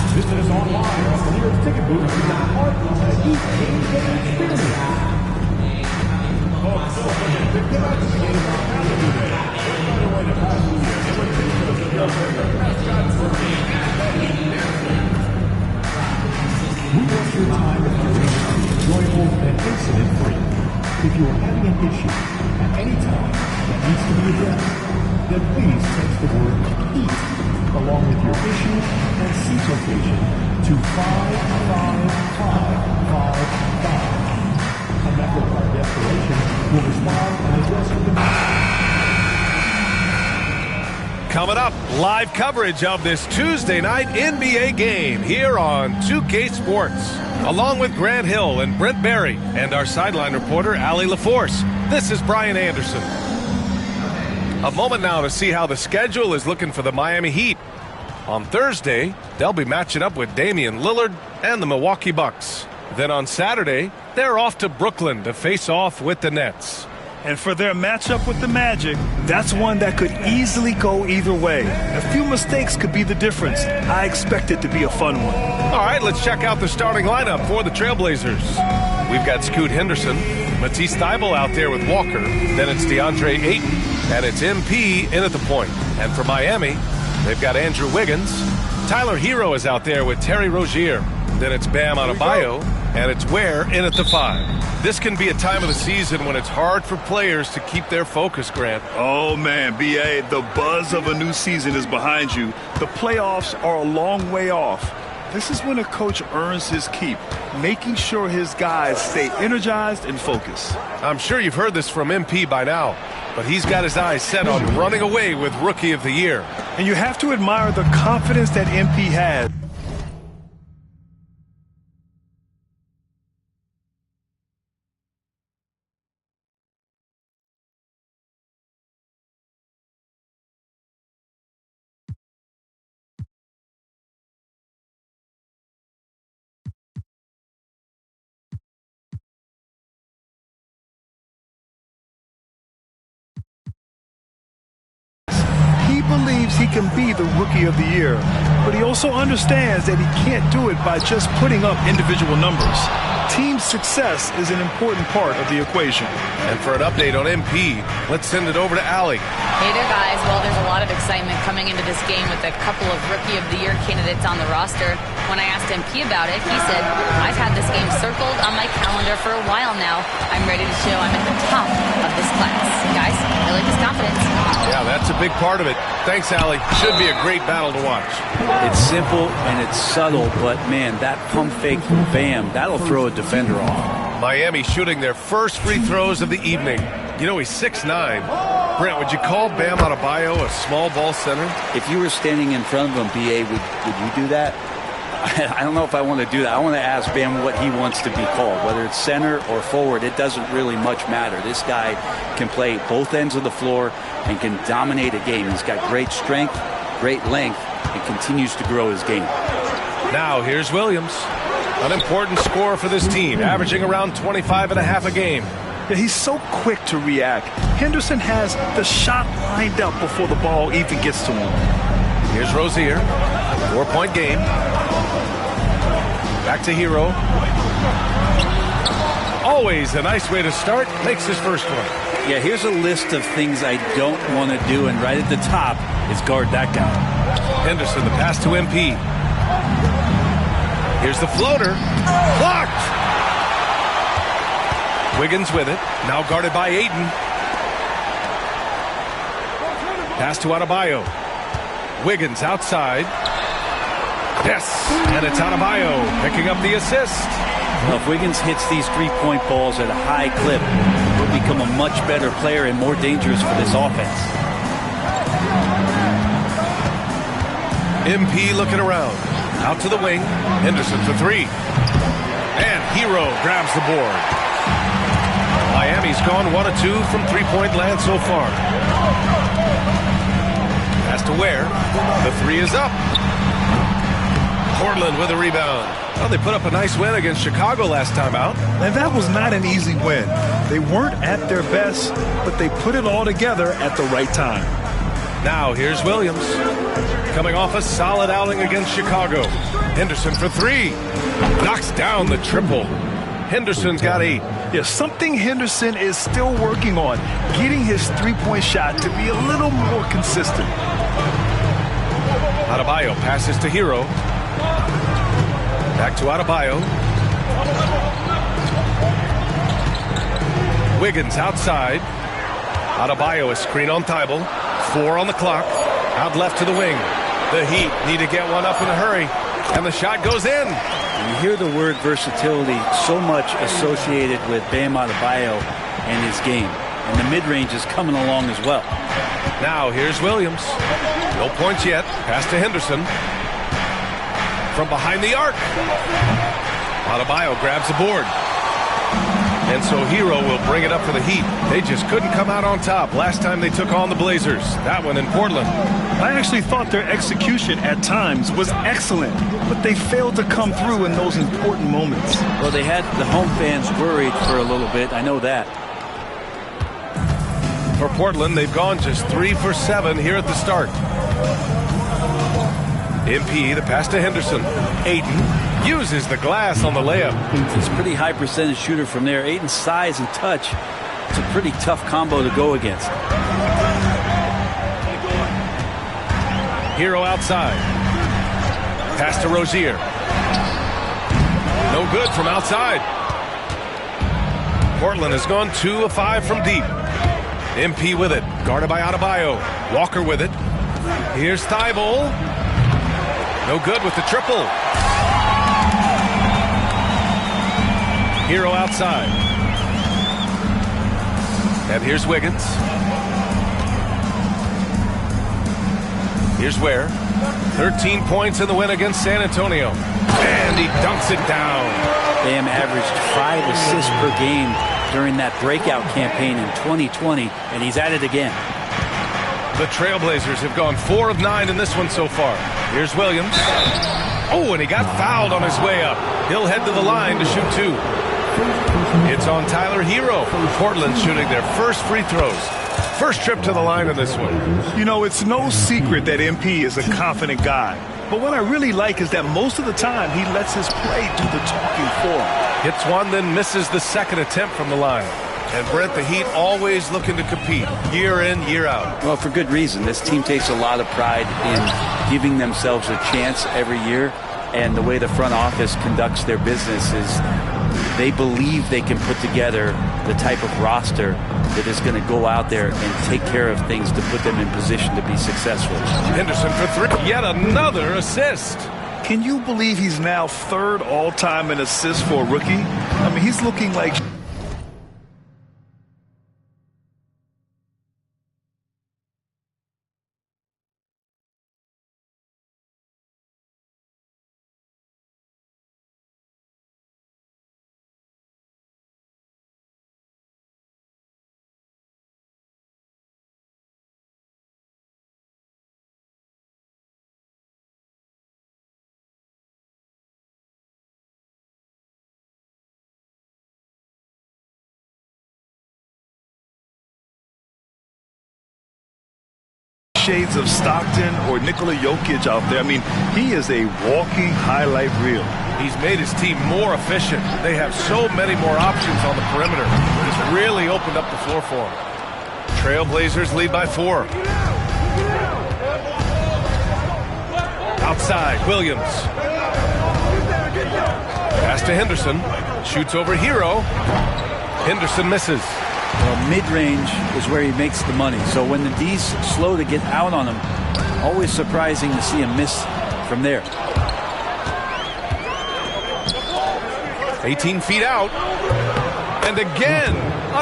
Visit us online at the nearest ticket booth to be part of a deep game-day experience. Get out to the game on Saturday today. By the way, the past year, it was ridiculous to go for the mascot for the We want your time at the game to be enjoyable and incident-free. If you are having an issue at any time that needs to be addressed, then please text the word EAT along with your issue and seat location to 55555. A Metro Card Desperation will respond and address your demand. Coming up, live coverage of this Tuesday night NBA game here on 2K Sports. Along with Grant Hill and Brent Barry and our sideline reporter, Allie LaForce. This is Brian Anderson. A moment now to see how the schedule is looking for the Miami Heat. On Thursday, they'll be matching up with Damian Lillard and the Milwaukee Bucks. Then on Saturday, they're off to Brooklyn to face off with the Nets. And for their matchup with the Magic, that's one that could easily go either way. A few mistakes could be the difference. I expect it to be a fun one. All right, let's check out the starting lineup for the Trailblazers. We've got Scoot Henderson, Matisse Thybulle out there with Walker. Then it's DeAndre Ayton, and it's MP in at the point. And for Miami, they've got Andrew Wiggins. Tyler Hero is out there with Terry Rozier. Then it's Bam Adebayo, and it's Ware in at the 5. This can be a time of the season when it's hard for players to keep their focus, Grant. Oh, man, B.A., the buzz of a new season is behind you. The playoffs are a long way off. This is when a coach earns his keep, making sure his guys stay energized and focused. I'm sure you've heard this from MP by now, but he's got his eyes set on running away with Rookie of the Year. And you have to admire the confidence that MP has. He believes he can be the Rookie of the Year, but he also understands that he can't do it by just putting up individual numbers. Team success is an important part of the equation. And for an update on MP, let's send it over to Allie. Hey there, guys. Well, there's a lot of excitement coming into this game with a couple of Rookie of the Year candidates on the roster. When I asked MP about it, he said, I've had this game circled on my calendar for a while now. I'm ready to show I'm at the top of this class. Guys, I like his confidence. Yeah, that's a big part of it. Thanks, Allie. Should be a great battle to watch. It's simple and it's subtle, but, man, that pump fake from Bam, that'll throw a defender off. Miami shooting their first free throws of the evening. You know, he's 6'9". Brent, would you call Bam Adebayo a small ball center? If you were standing in front of him, B.A., would you do that? I don't know if I want to do that. I want to ask Bam what he wants to be called. Whether it's center or forward, it doesn't really much matter. This guy can play both ends of the floor and can dominate a game. He's got great strength, great length, and continues to grow his game. Now, here's Williams. An important scorer for this team, averaging around 25 and a half a game. Yeah, he's so quick to react. Henderson has the shot lined up before the ball even gets to him. Here's Rozier. 4-point game. Back to Hero. Always a nice way to start. Makes his first one. Yeah, here's a list of things I don't want to do, and right at the top is guard that guy. Henderson, the pass to MP. Here's the floater. Blocked! Wiggins with it. Now guarded by Ayton. Pass to Adebayo. Wiggins outside. Yes, and it's Adebayo picking up the assist. Well, if Wiggins hits these three-point balls at a high clip, he'll become a much better player and more dangerous for this offense. MP looking around. Out to the wing. Henderson for three. And Hero grabs the board. Miami's gone 1 of 2 from three-point land so far. Pass to Ware. The three is up. Portland with a rebound. Well, they put up a nice win against Chicago last time out. And that was not an easy win. They weren't at their best, but they put it all together at the right time. Now here's Williams, coming off a solid outing against Chicago. Henderson for three. Knocks down the triple. Henderson's got 8. Yeah, something Henderson is still working on, getting his three-point shot to be a little more consistent. Adebayo passes to Hero. Back to Adebayo. Wiggins outside. Adebayo is screen on Thibault. 4 on the clock. Out left to the wing. The Heat need to get one up in a hurry. And the shot goes in. You hear the word versatility so much associated with Bam Adebayo and his game. And the mid-range is coming along as well. Now here's Williams. No points yet. Pass to Henderson. From behind the arc. Adebayo grabs the board. And so Hero will bring it up for the Heat. They just couldn't come out on top last time they took on the Blazers. That one in Portland. I actually thought their execution at times was excellent, but they failed to come through in those important moments. Well, they had the home fans worried for a little bit. I know that. For Portland, they've gone just 3 for 7 here at the start. MP, the pass to Henderson. Ayton uses the glass on the layup. He's a pretty high percentage shooter from there. Ayton's size and touch, it's a pretty tough combo to go against. Hero outside. Pass to Rozier. No good from outside. Portland has gone 2 of 5 from deep. MP with it. Guarded by Adebayo. Walker with it. Here's Thibault. No good with the triple. Hero outside. And here's Wiggins. Here's Ware. 13 points in the win against San Antonio. And he dunks it down. Bam averaged 5 assists per game during that breakout campaign in 2020, and he's at it again. The Trailblazers have gone 4 of 9 in this one so far. Here's Williams. Oh, and he got fouled on his way up. He'll head to the line to shoot 2. It's on Tyler Hero. Portland shooting their first free throws. First trip to the line in this one. You know, it's no secret that MP is a confident guy. But what I really like is that most of the time he lets his play do the talking for him. Hits one, then misses the second attempt from the line. And Brent, the Heat always looking to compete year in, year out. Well, for good reason. This team takes a lot of pride in giving themselves a chance every year. And the way the front office conducts their business is they believe they can put together the type of roster that is going to go out there and take care of things to put them in position to be successful. Henderson for 3. Yet another assist. Can you believe he's now 3rd all-time in assists for a rookie? I mean, he's looking like... shades of Stockton or Nikola Jokic out there. I mean, he is a walking highlight reel. He's made his team more efficient. They have so many more options on the perimeter. He's really opened up the floor for them. Trailblazers lead by 4. Outside, Williams. Pass to Henderson. Shoots over Hero. Henderson misses. Well, mid-range is where he makes the money. So when the D's slow to get out on him, always surprising to see him miss from there. 18 feet out. And again,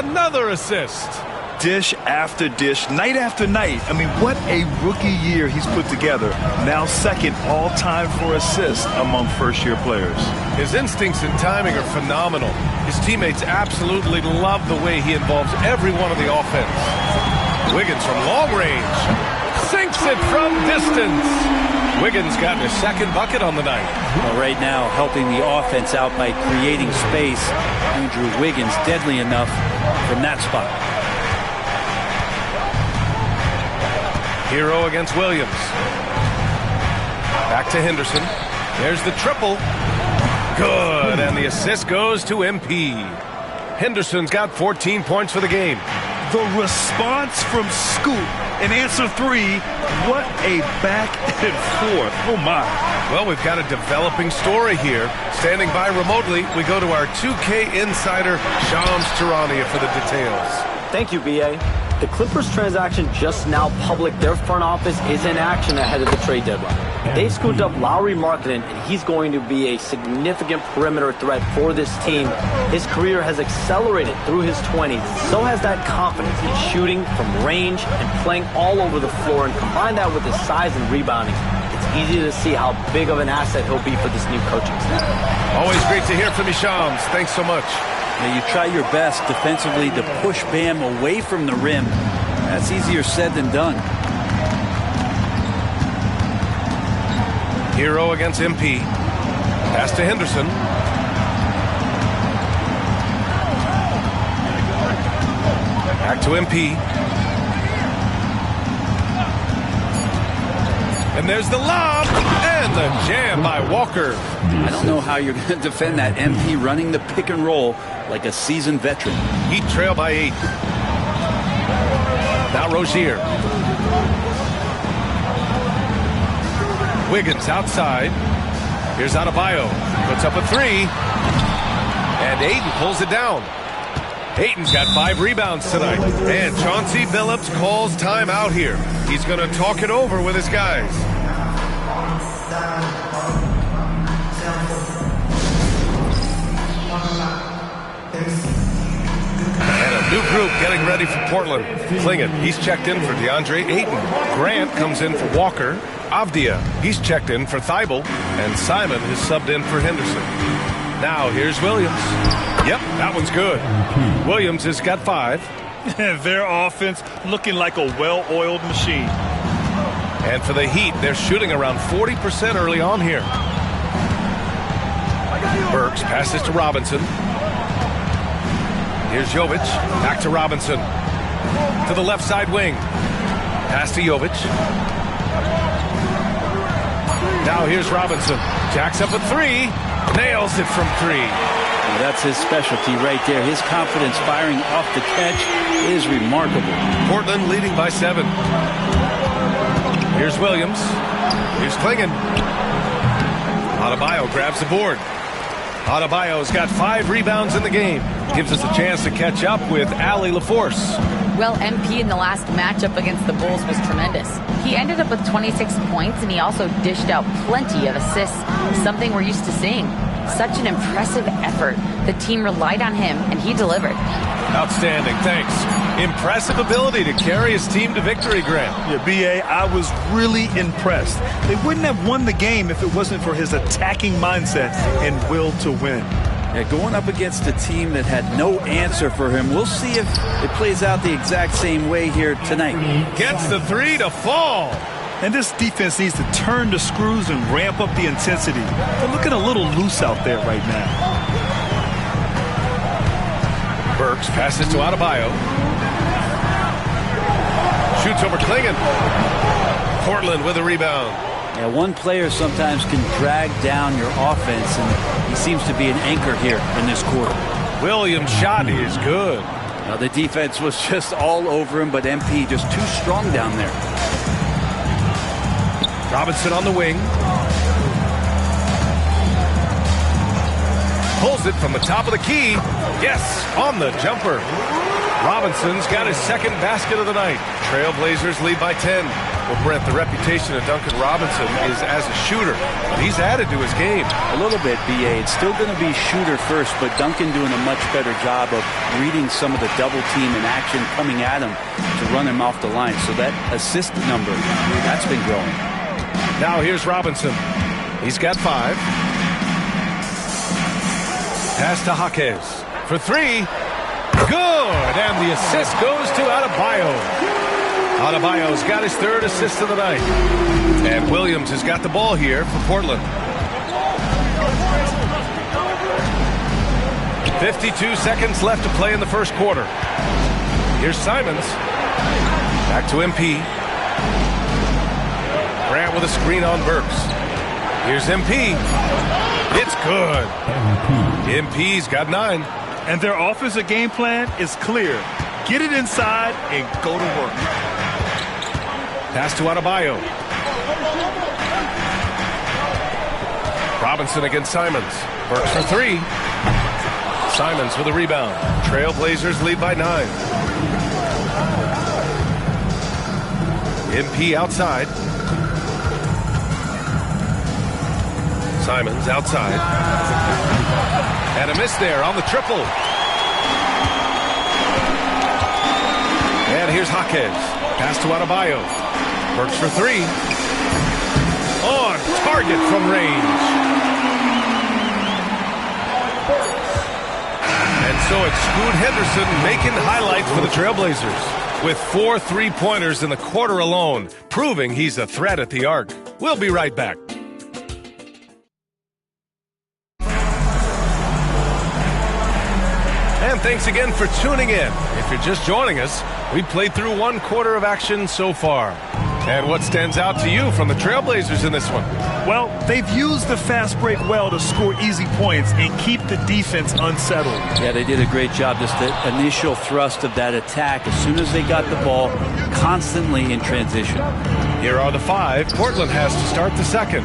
another assist. Dish after dish, night after night. I mean, what a rookie year he's put together. Now 2nd all-time for assists among first-year players. His instincts and timing are phenomenal. His teammates absolutely love the way he involves everyone in the offense. Wiggins from long range. sinks it from distance. Wiggins got his second bucket on the night. Well, right now, helping the offense out by creating space. Andrew Wiggins deadly enough from that spot. Hero against Williams. Back to Henderson. There's the triple. Good, and the assist goes to MP. Henderson's got 14 points for the game. The response from Scoot in answer 3, what a back and forth. Oh, my. Well, we've got a developing story here. Standing by remotely, we go to our 2K insider, Shams Charania, for the details. Thank you, BA. The Clippers transaction just now public. Their front office is in action ahead of the trade deadline. They've scooped up Lowry Markkanen, and he's going to be a significant perimeter threat for this team. His career has accelerated through his 20s. So has that confidence in shooting from range and playing all over the floor. And combine that with his size and rebounding, it's easy to see how big of an asset he'll be for this new coaching staff. Always great to hear from you, Shams. Thanks so much. Now, you try your best defensively to push Bam away from the rim. That's easier said than done. Hero against MP. Pass to Henderson. Back to MP. And there's the lob. And the jam by Walker. I don't know how you're going to defend that MP running the pick and roll like a seasoned veteran. Heat trail by 8. Now Rozier. Wiggins outside. Here's Adebayo. Puts up a 3. And Ayton pulls it down. Ayton's got 5 rebounds tonight. And Chauncey Billups calls timeout here. He's going to talk it over with his guys. And a new group getting ready for Portland. Klingon, he's checked in for DeAndre Ayton. Grant comes in for Walker. Avdia, he's checked in for Thibault. And Simon is subbed in for Henderson. Now here's Williams. Yep, that one's good. Williams has got 5. Their offense looking like a well-oiled machine. And for the Heat, they're shooting around 40% early on here. Burks passes to Robinson. Here's Jovic. Back to Robinson. To the left side wing. Pass to Jovic. Now here's Robinson. Jacks up a 3. Nails it from 3. Well, that's his specialty right there. His confidence firing off the catch is remarkable. Portland leading by 7. Here's Williams. Here's Klingon. Adebayo grabs the board. Adebayo's got 5 rebounds in the game. Gives us a chance to catch up with Ali LaForce. Well, MP in the last matchup against the Bulls was tremendous. He ended up with 26 points, and he also dished out plenty of assists, something we're used to seeing. Such an impressive effort. The team relied on him, and he delivered. Outstanding, thanks. Impressive ability to carry his team to victory, Grant. Yeah, B.A., I was really impressed. They wouldn't have won the game if it wasn't for his attacking mindset and will to win. Yeah, going up against a team that had no answer for him. We'll see if it plays out the exact same way here tonight. Gets the 3 to fall. And this defense needs to turn the screws and ramp up the intensity. They're looking a little loose out there right now. Burks passes to Adebayo. Shoots over Klingon. Portland with a rebound. Yeah, one player sometimes can drag down your offense, and he seems to be an anchor here in this quarter. Williams' shot is good. Now, the defense was just all over him, but MP just too strong down there. Robinson on the wing. Pulls it from the top of the key. Yes, on the jumper. Robinson's got his second basket of the night. Trailblazers lead by 10. Well, Brent, the reputation of Duncan Robinson is as a shooter. He's added to his game. A little bit, B.A. It's still going to be shooter first, but Duncan doing a much better job of reading some of the double team in action coming at him to run him off the line. So that assist number, that's been growing. Now here's Robinson. He's got 5. Pass to Jaquez for 3. Good, and the assist goes to Adebayo. Adebayo's got his third assist of the night. And Williams has got the ball here for Portland. 52 seconds left to play in the first quarter. Here's Simons. Back to MP. Grant with a screen on Burks. Here's MP. It's good. MP's got 9. And their offensive game plan is clear. Get it inside and go to work. Pass to Adebayo. Robinson against Simons. Burks for 3. Simons with a rebound. Trailblazers lead by 9. MP outside. Simons outside. And a miss there on the triple. And here's Jaquez. Pass to Adebayo. Works for 3. On target from range. And so it's Scoot Henderson making highlights for the Trailblazers. With 4 3-pointers in the quarter alone, proving he's a threat at the arc. We'll be right back. And thanks again for tuning in. If you're just joining us, we've played through 1 quarter of action so far. And what stands out to you from the Trailblazers in this one? Well, they've used the fast break well to score easy points and keep the defense unsettled. Yeah, they did a great job. Just the initial thrust of that attack, as soon as they got the ball, constantly in transition. Here are the 5. Portland has to start the second.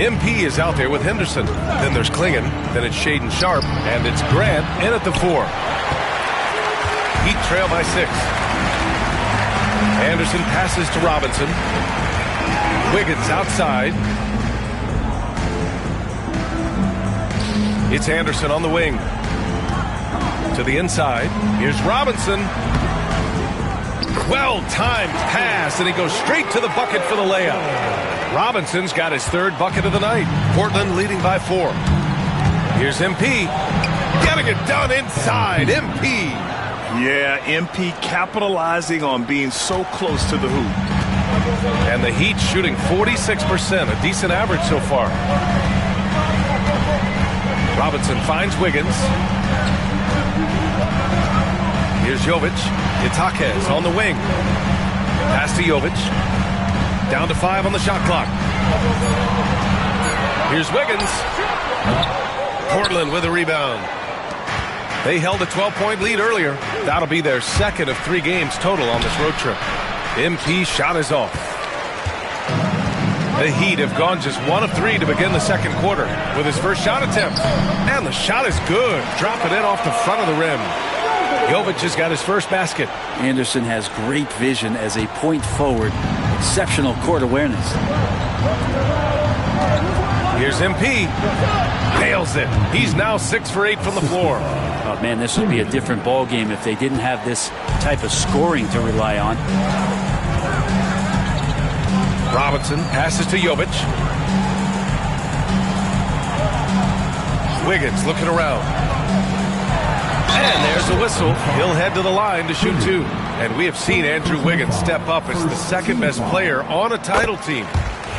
MP is out there with Henderson. Then there's Klingon. Then it's Shaedon Sharpe. And it's Grant in at the 4. Heat trail by 6. Anderson passes to Robinson. Wiggins outside. It's Anderson on the wing. To the inside. Here's Robinson. Well-timed pass, and he goes straight to the bucket for the layup. Robinson's got his 3rd bucket of the night. Portland leading by 4. Here's MP. Getting it done inside. MP. Yeah, MP capitalizing on being so close to the hoop. And the Heat shooting 46%, a decent average so far. Robinson finds Wiggins. Here's Jovic. It's Jaquez on the wing. Pass to Jovic. Down to 5 on the shot clock. Here's Wiggins. Portland with a rebound. They held a 12-point lead earlier. That'll be their 2nd of 3 games total on this road trip. MP shot is off. The Heat have gone just 1 of 3 to begin the second quarter with his first shot attempt. And the shot is good. Dropping it off the front of the rim. Jovic has got his first basket. Anderson has great vision as a point forward. Exceptional court awareness. Here's MP. Nails it. He's now 6 for 8 from the floor. Oh, man, this would be a different ball game if they didn't have this type of scoring to rely on. Robinson passes to Jovic. Wiggins looking around. And there's a whistle. He'll head to the line to shoot 2. And we have seen Andrew Wiggins step up as the 2nd best player on a title team.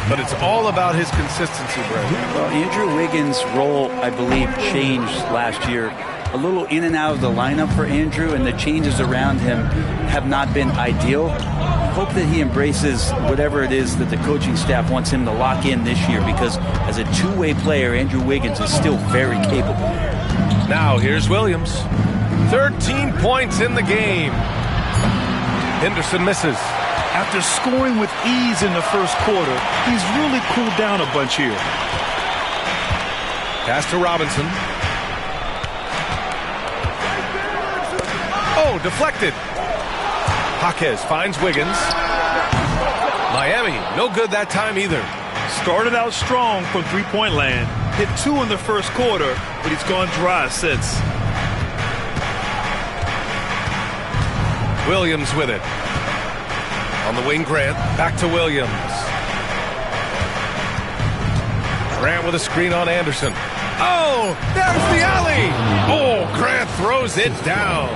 But it's all about his consistency, Brad. Well, Andrew Wiggins' role, I believe, changed last year. A little in and out of the lineup for Andrew, and the changes around him have not been ideal. Hope that he embraces whatever it is that the coaching staff wants him to lock in this year, because as a two-way player, Andrew Wiggins is still very capable. Now here's Williams. 13 points in the game. Henderson misses. After scoring with ease in the first quarter, he's really cooled down a bunch here. Pass to Robinson. Oh, deflected. Jaquez finds Wiggins. Miami, no good that time either. Started out strong from three-point land. Hit 2 in the first quarter, but he's gone dry since. Williams with it. On the wing, Grant. Back to Williams. Grant with a screen on Anderson. Oh, there's the alley. Oh, Grant throws it down.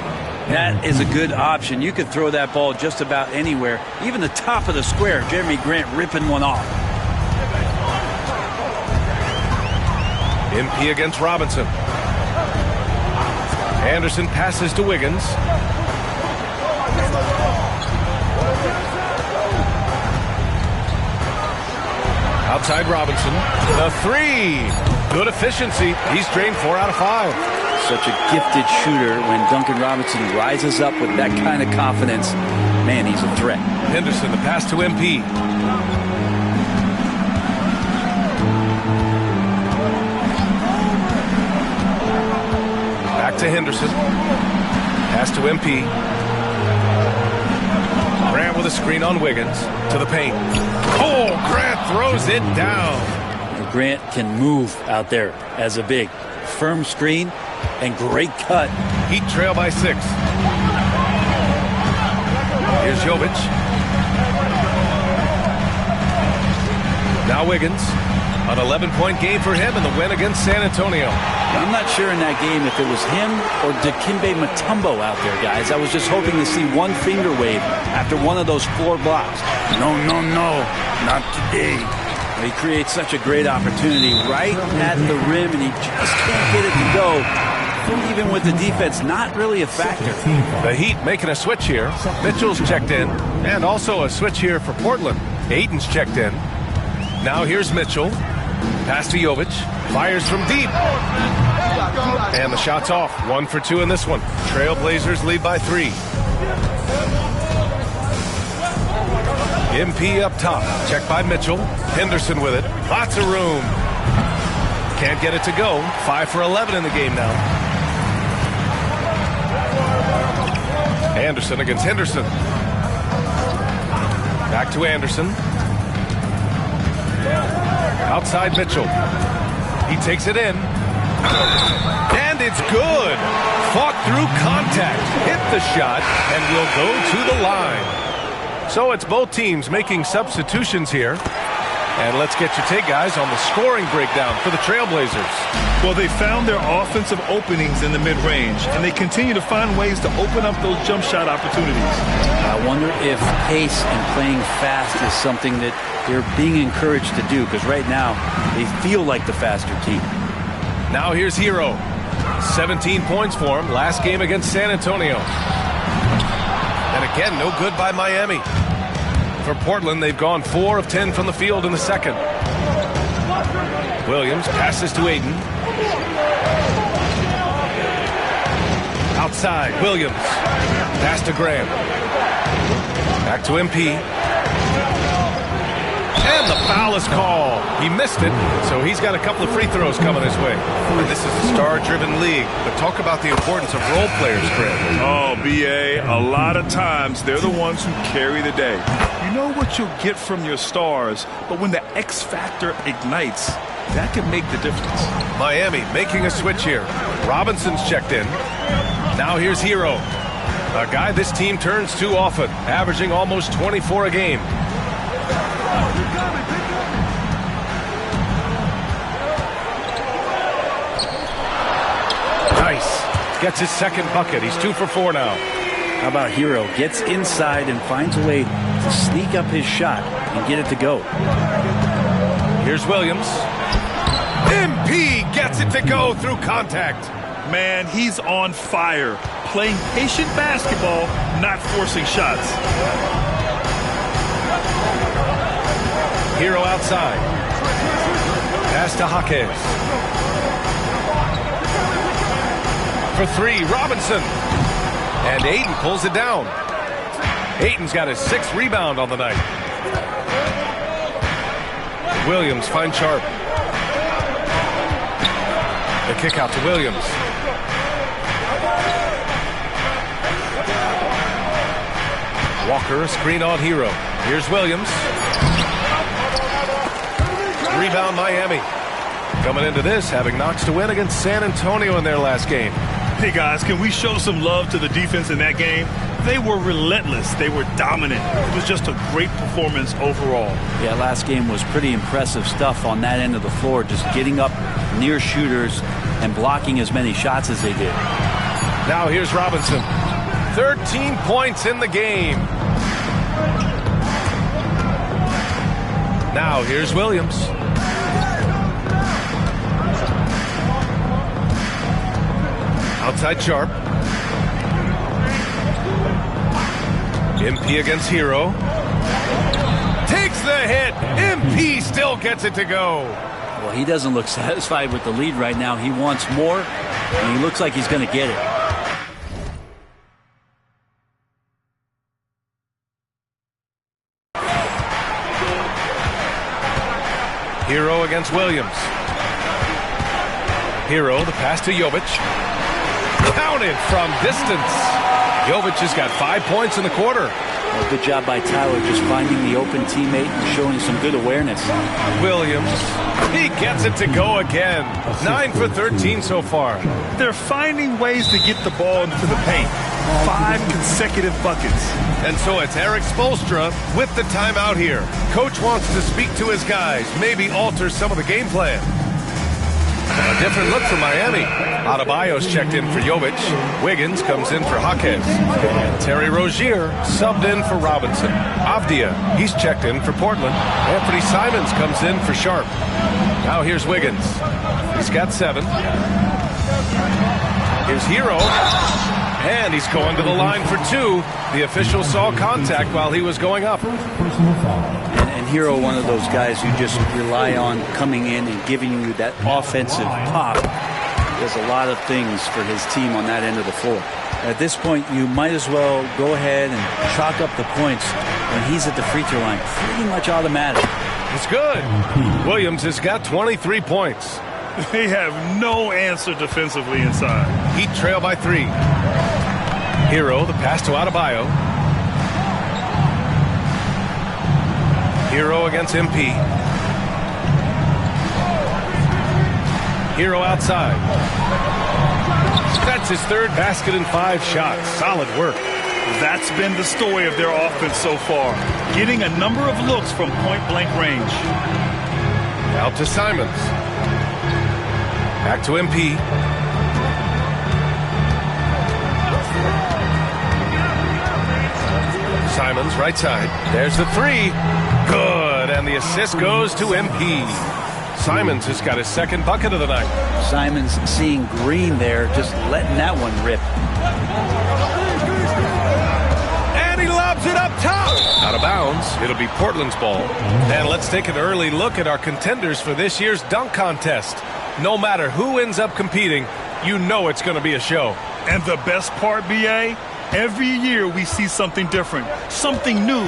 That is a good option. You could throw that ball just about anywhere, even the top of the square. Jeremy Grant ripping one off. MP against Robinson. Anderson passes to Wiggins. Outside Robinson. The three. Good efficiency. He's drained 4 out of 5. Such a gifted shooter. When Duncan Robinson rises up with that kind of confidence, man, he's a threat. Henderson, the pass to MP. Back to Henderson. Pass to MP. Grant with a screen on Wiggins. To the paint. Oh, Grant throws it down. Grant can move out there as a big. Firm screen and great cut. Heat trail by 6. Here's Jovic. Now Wiggins. An 11-point game for him in the win against San Antonio. I'm not sure in that game if it was him or Dikembe Mutombo out there, guys. I was just hoping to see one finger wave after one of those 4 blocks. No, no, no, not today. He creates such a great opportunity right at the rim, and he just can't get it to go. Even with the defense, not really a factor. The Heat making a switch here. Mitchell's checked in, and also a switch here for Portland. Aiden's checked in. Now here's Mitchell. Pass to Jovic. Fires from deep. And the shot's off. 1 for 2 in this one. Trailblazers lead by 3. MP up top. Checked by Mitchell. Henderson with it. Lots of room. Can't get it to go. 5 for 11 in the game now. Anderson against Henderson. Back to Anderson. Outside Mitchell. He takes it in. And it's good. Fought through contact. Hit the shot and will go to the line. So it's both teams making substitutions here. And let's get your take, guys, on the scoring breakdown for the Trailblazers. Well, they found their offensive openings in the mid-range, and they continue to find ways to open up those jump shot opportunities. I wonder if pace and playing fast is something that they're being encouraged to do, because right now they feel like the faster team. Now here's Hero. 17 points for him last game against San Antonio. And again, no good by Miami. For Portland, they've gone 4 of 10 from the field in the second. Williams passes to Aiden. Outside, Williams. Pass to Graham. Back to MP. And the foul is called. He missed it, so he's got a couple of free throws coming his way. And this is a star-driven league, but talk about the importance of role players, Graham. Oh, B.A., a lot of times they're the ones who carry the day. You know what you'll get from your stars, but when the X factor ignites, that can make the difference. Miami making a switch here. Robinson's checked in. Now here's Hero, a guy this team turns to often, averaging almost 24 a game. Nice. Gets his second bucket. He's 2 for 4 now. How about Hero? Gets inside and finds a way to sneak up his shot and get it to go. Here's Williams. MP gets it to go through contact. Man, he's on fire. Playing patient basketball, not forcing shots. Hero outside. Pass to Jaquez. For 3, Robinson. And Aiden pulls it down. Aiden's got his 6th rebound on the night. Williams finds Sharp. The kick out to Williams. Walker, a screen on Hero. Here's Williams. Rebound Miami. Coming into this, having knocks to win against San Antonio in their last game. Hey, guys, can we show some love to the defense in that game? They were relentless. They were dominant. It was just a great performance overall. Yeah, last game was pretty impressive stuff on that end of the floor, just getting up near shooters and blocking as many shots as they did. Now here's Robinson. 13 points in the game. Now here's Williams. Outside Sharp. MP against Hero. Takes the hit. MP still gets it to go. Well, he doesn't look satisfied with the lead right now. He wants more, and he looks like he's going to get it. Hero against Williams. Hero, the pass to Jovic. Counted from distance. Jovic has got 5 points in the quarter. Well, good job by Tyler just finding the open teammate and showing some good awareness. Williams, he gets it to go again. 9 for 13 so far. They're finding ways to get the ball into the paint. 5 consecutive buckets. And so it's Eric Spoelstra with the timeout here. Coach wants to speak to his guys, maybe alter some of the game plan. A different look for Miami. Adebayo's checked in for Jovic. Wiggins comes in for Jaquez. And Terry Rozier subbed in for Robinson. Avdia, he's checked in for Portland. Anthony Simons comes in for Sharp. Now here's Wiggins. He's got 7. Here's Hero. And he's going to the line for 2. The official saw contact while he was going up. And Hero, one of those guys who just rely on coming in and giving you that offensive pop. Does a lot of things for his team on that end of the floor. At this point, you might as well go ahead and chalk up the points when he's at the free throw line. Pretty much automatic. It's good. Williams has got 23 points. They have no answer defensively inside. Heat trail by 3. Hero, the pass to Adebayo. Hero against MP. Hero outside. That's his 3rd basket in 5 shots. Solid work. That's been the story of their offense so far. Getting a number of looks from point-blank range. Out to Simons. Back to MP. Simons, right side. There's the 3. Good. And the assist goes to MP. Simons has got his 2nd bucket of the night. Simons seeing green there, just letting that one rip. And he lobs it up top. Out of bounds. It'll be Portland's ball. And let's take an early look at our contenders for this year's dunk contest. No matter who ends up competing, you know it's going to be a show. And the best part, B.A., every year we see something different, something new.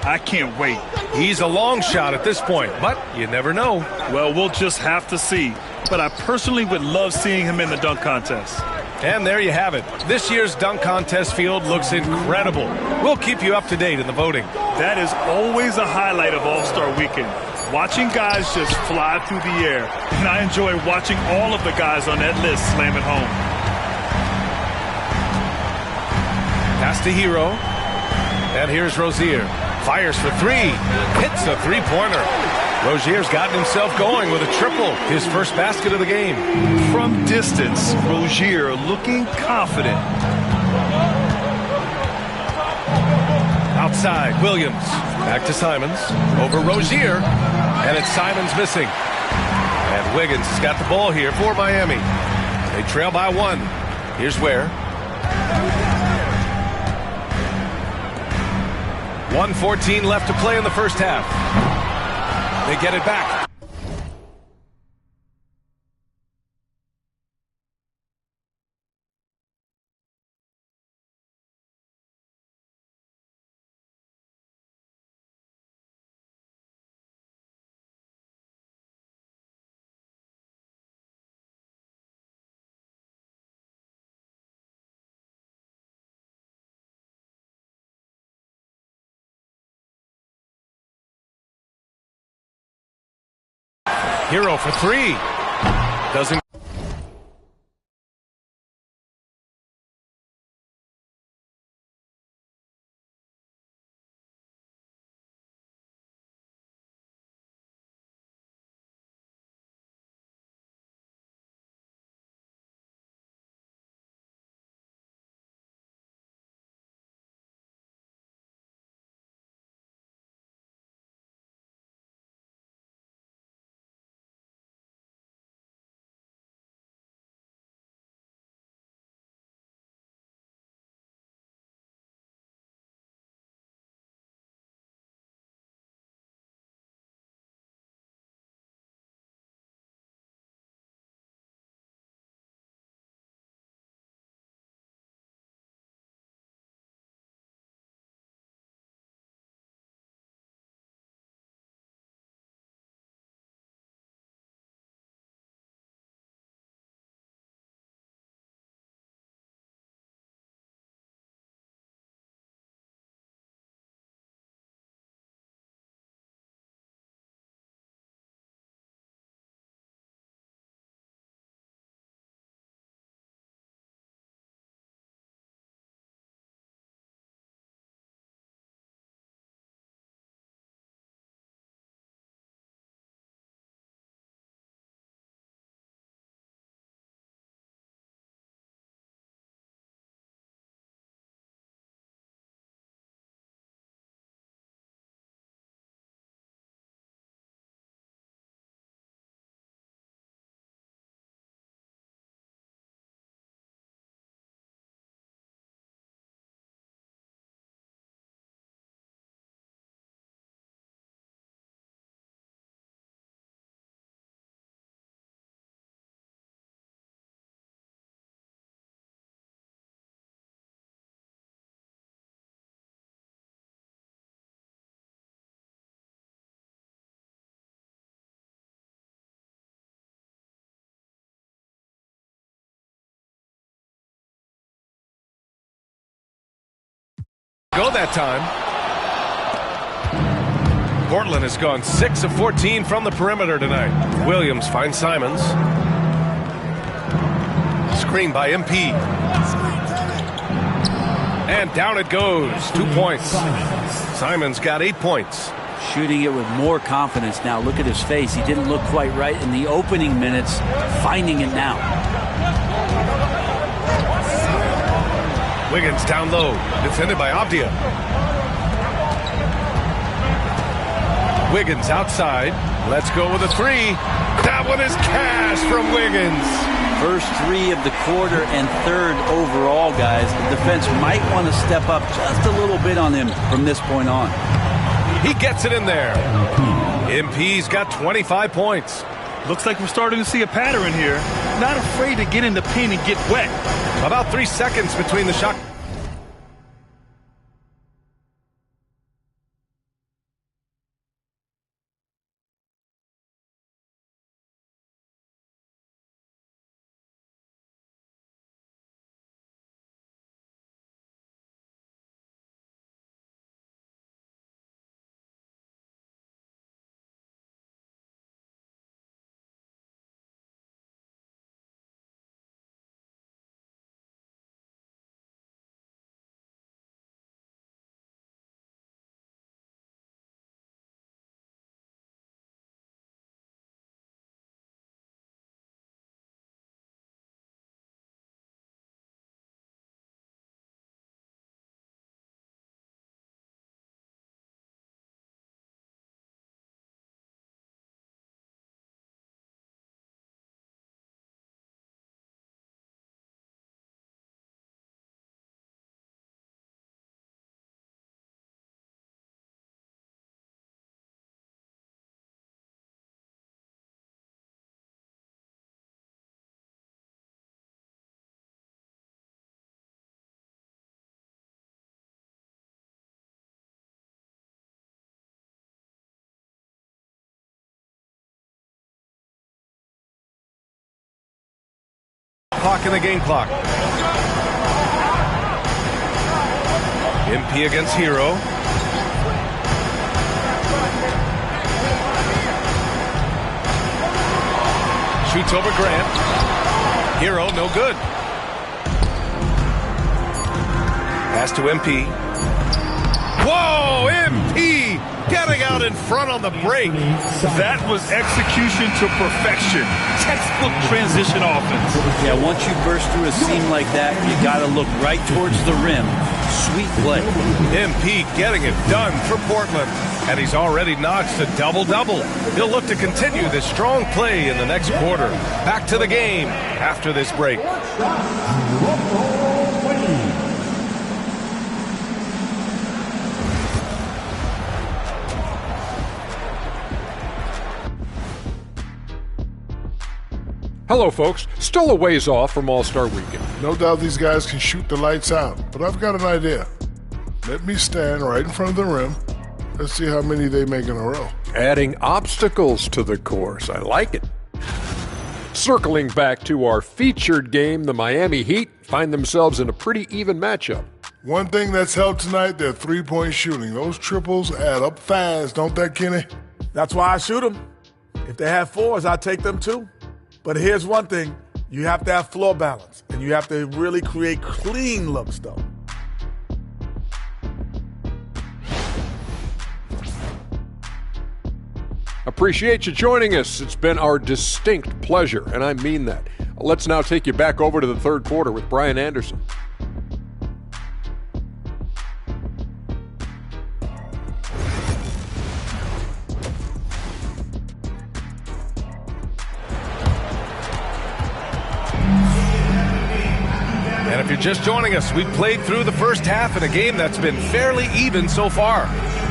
I can't wait. He's a long shot at this point, but you never know. Well, we'll just have to see. But I personally would love seeing him in the dunk contest. And there you have it. This year's dunk contest field looks incredible. We'll keep you up to date in the voting. That is always a highlight of All-Star Weekend. Watching guys just fly through the air. And I enjoy watching all of the guys on that list slam it home. Pass to Hero. And here's Rozier. Fires for 3. Hits a 3-pointer. Rozier's gotten himself going with a triple. His first basket of the game. From distance, Rozier looking confident. Outside, Williams. Back to Simons. Over Rozier. And it's Simons missing. And Wiggins has got the ball here for Miami. They trail by 1. Here's Ware. 1:14 left to play in the first half. They get it back. Hero for 3. Doesn't Go that time. Portland has gone 6 of 14 from the perimeter tonight. Williams finds Simons. Screen by MP. And down it goes. 2 points. Simons got 8 points. Shooting it with more confidence now. Look at his face. He didn't look quite right in the opening minutes. Finding it now. Wiggins down low. Defended by Abdia. Wiggins outside. Let's go with a three. That one is cash from Wiggins. First three of the quarter and third overall, guys. The defense might want to step up just a little bit on him from this point on. He gets it in there. MP's got 25 points. Looks like we're starting to see a pattern here. Not afraid to get in the paint and get wet. About 3 seconds between the shot. Clock in the game clock. MP against Hero. Shoots over Grant. Hero, no good. Pass to MP. Whoa, MP getting out in front on the break. That was execution to perfection. Textbook transition offense. Yeah, once you burst through a seam like that, you got to look right towards the rim. Sweet play. MP getting it done for Portland. And he's already notched a double-double. He'll look to continue this strong play in the next quarter. Back to the game after this break. Hello, folks. Still a ways off from All-Star Weekend. No doubt these guys can shoot the lights out, but I've got an idea. Let me stand right in front of the rim. Let's see how many they make in a row. Adding obstacles to the course. I like it. Circling back to our featured game, the Miami Heat find themselves in a pretty even matchup. One thing that's helped tonight, their three-point shooting. Those triples add up fast, don't they, Kenny? That's why I shoot them. If they have fours, I take them too. But here's one thing. You have to have floor balance, and you have to really create clean looks, though. Appreciate you joining us. It's been our distinct pleasure, and I mean that. Let's now take you back over to the third quarter with Brian Anderson. And if you're just joining us, we've played through the first half in a game that's been fairly even so far.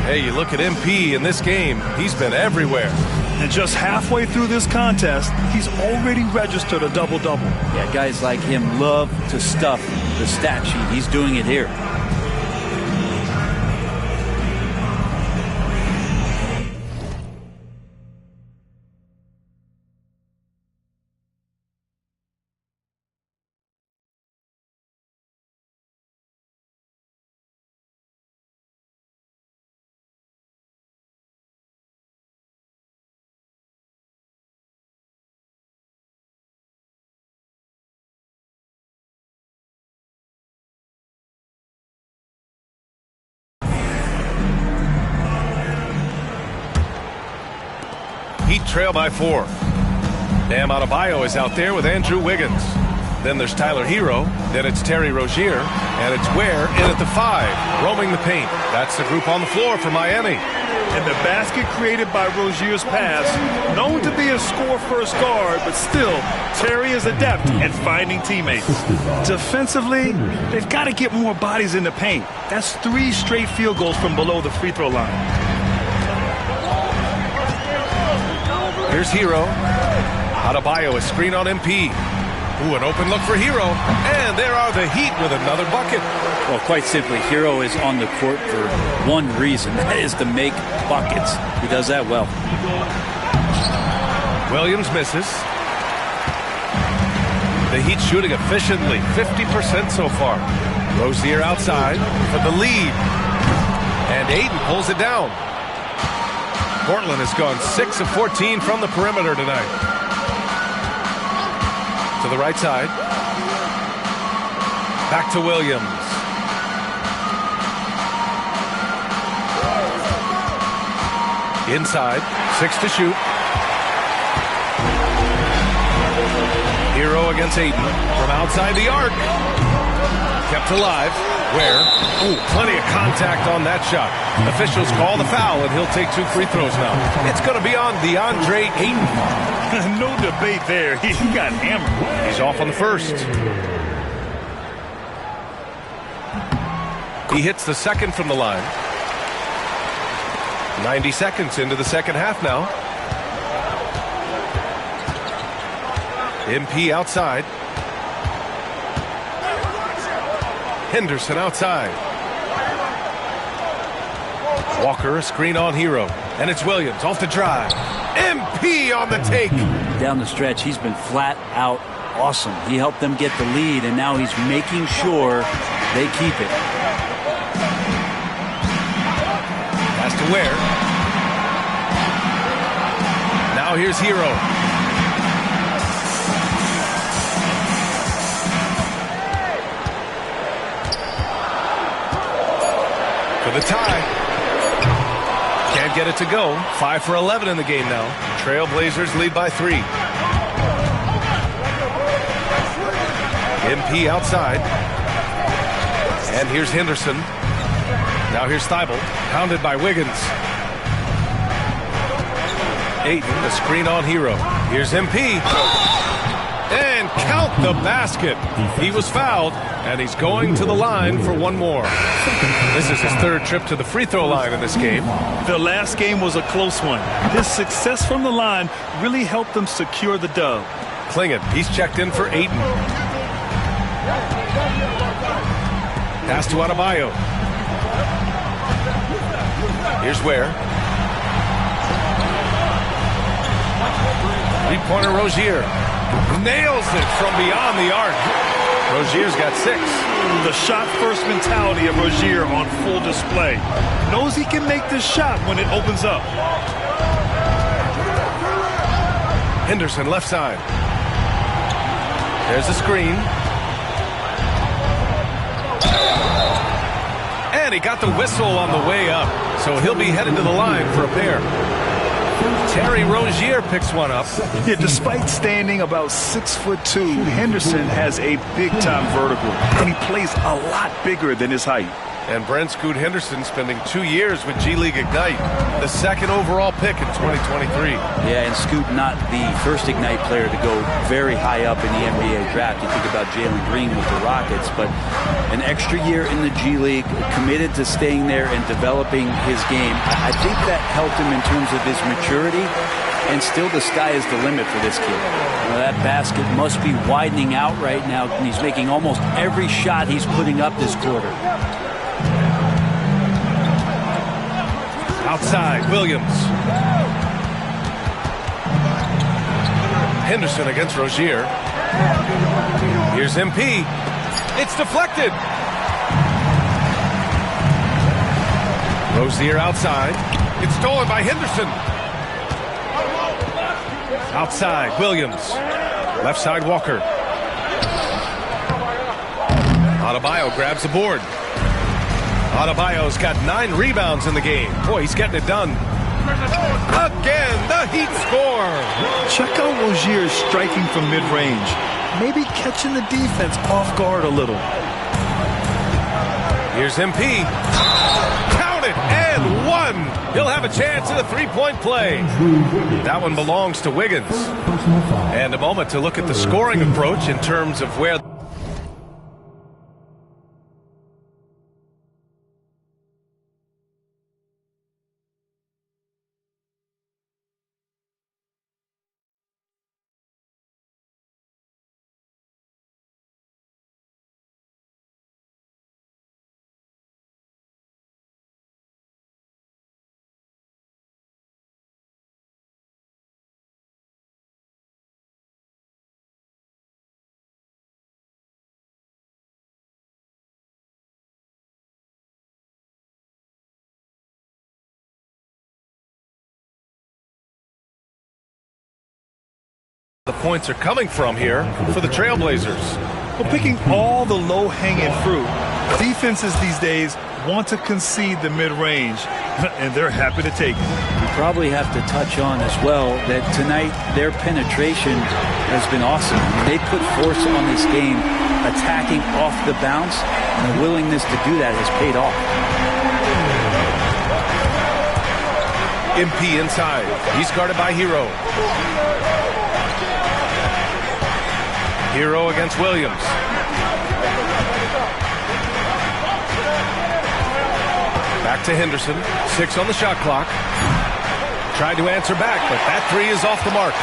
Hey, you look at MP in this game, he's been everywhere. And just halfway through this contest, he's already registered a double-double. Yeah, guys like him love to stuff the stat sheet. He's doing it here. Heat trail by 4. Bam Adebayo is out there with Andrew Wiggins. Then there's Tyler Hero. Then it's Terry Rozier. And it's Ware in at the 5, roaming the paint. That's the group on the floor for Miami. And the basket created by Rozier's pass, known to be a score-first guard, but still, Terry is adept at finding teammates. Defensively, they've got to get more bodies in the paint. That's 3 straight field goals from below the free throw line. Here's Hero. Adebayo, a screen on MP. Ooh, an open look for Hero. And there are the Heat with another bucket. Well, quite simply, Hero is on the court for one reason. That is to make buckets. He does that well. Williams misses. The Heat shooting efficiently, 50% so far. Rozier outside for the lead. And Ayton pulls it down. Portland has gone 6 of 14 from the perimeter tonight. To the right side. Back to Williams. Inside. 6 to shoot. Hero against Ayton. From outside the arc. Kept alive. Ware. Ooh, plenty of contact on that shot. Officials call the foul, and he'll take 2 free throws now. It's going to be on DeAndre Ayton. No debate there. He got hammered. He's off on the first. He hits the second from the line. 90 seconds into the second half now. MP outside. Henderson outside. Walker, a screen on Hero. And it's Williams off the drive. MP on the take. Down the stretch, he's been flat out awesome. He helped them get the lead, and now he's making sure they keep it. Pass to Ware. Now here's Hero. For the tie. Can't get it to go. 5 for 11 in the game now. Trailblazers lead by 3. MP outside. And here's Henderson. Now here's Thibault. Pounded by Wiggins. Ayton, the screen on Hero. Here's MP. And count the basket. He was fouled, and he's going to the line for one more. This is his 3rd trip to the free throw line in this game. The last game was a close one. His success from the line really helped them secure the dub. Klingon, he's checked in for Ayton. Pass to Adebayo. Here's Ware. 3-pointer Rozier. Nails it from beyond the arc. Rozier's got 6. The shot-first mentality of Rozier on full display. Knows he can make this shot when it opens up. Henderson left side. There's a screen. And he got the whistle on the way up. So he'll be headed to the line for a pair. Terry Rozier picks one up. Yeah, despite standing about 6'2", Henderson has a big-time vertical, and he plays a lot bigger than his height. And Brent Scoot Henderson spending 2 years with G League Ignite, the 2nd overall pick in 2023. Yeah, and Scoot not the first Ignite player to go very high up in the NBA draft. You think about Jalen Green with the Rockets, but an extra year in the G League, committed to staying there and developing his game. I think that helped him in terms of his maturity, and still the sky is the limit for this kid. You know, that basket must be widening out right now, and he's making almost every shot he's putting up this quarter. Outside, Williams. Henderson against Rozier. Here's MP. It's deflected. Rozier outside. It's stolen by Henderson. Outside, Williams. Left side, Walker. Adebayo grabs the board. Adebayo's got 9 rebounds in the game. Boy, he's getting it done. Again, the Heat score. Check out Rozier striking from mid-range. Maybe catching the defense off guard a little. Here's MP. Count it, and one. He'll have a chance in a three-point play. That one belongs to Wiggins. And a moment to look at the scoring approach in terms of where the points are coming from here for the Trailblazers. Well, picking all the low-hanging fruit, defenses these days want to concede the mid-range, and they're happy to take it. We probably have to touch on as well that tonight their penetration has been awesome. They put force on this game, attacking off the bounce, and the willingness to do that has paid off. MP inside. He's guarded by Hero. Hero against Williams. Back to Henderson. 6 on the shot clock. Tried to answer back, but that three is off the mark.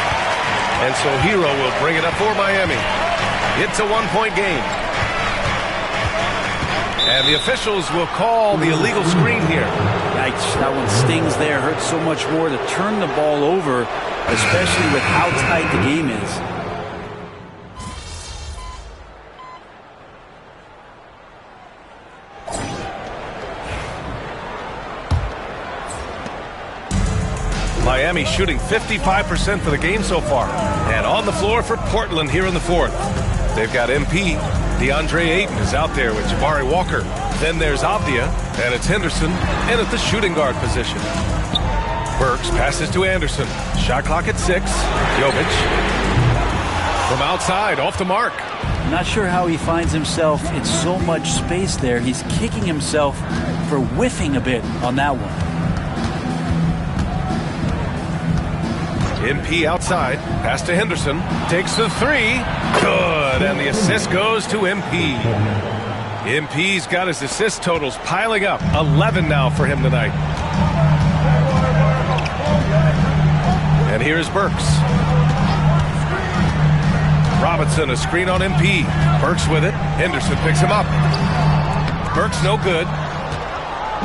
And so Hero will bring it up for Miami. It's a one-point game. And the officials will call the illegal screen here. Yikes, that one stings there. Hurts so much more to turn the ball over, especially with how tight the game is. Miami shooting 55% for the game so far. And on the floor for Portland here in the fourth. They've got MP. DeAndre Ayton is out there with Jabari Walker. Then there's Avdia, and it's Henderson in at the shooting guard position. Burks passes to Anderson. Shot clock at 6. Jovic from outside, off the mark. Not sure how he finds himself in so much space there. He's kicking himself for whiffing a bit on that one. MP outside, pass to Henderson, takes the three, good, and the assist goes to MP. MP's got his assist totals piling up, 11 now for him tonight. And here's Burks. Robinson, a screen on MP. Burks with it, Henderson picks him up. Burks no good.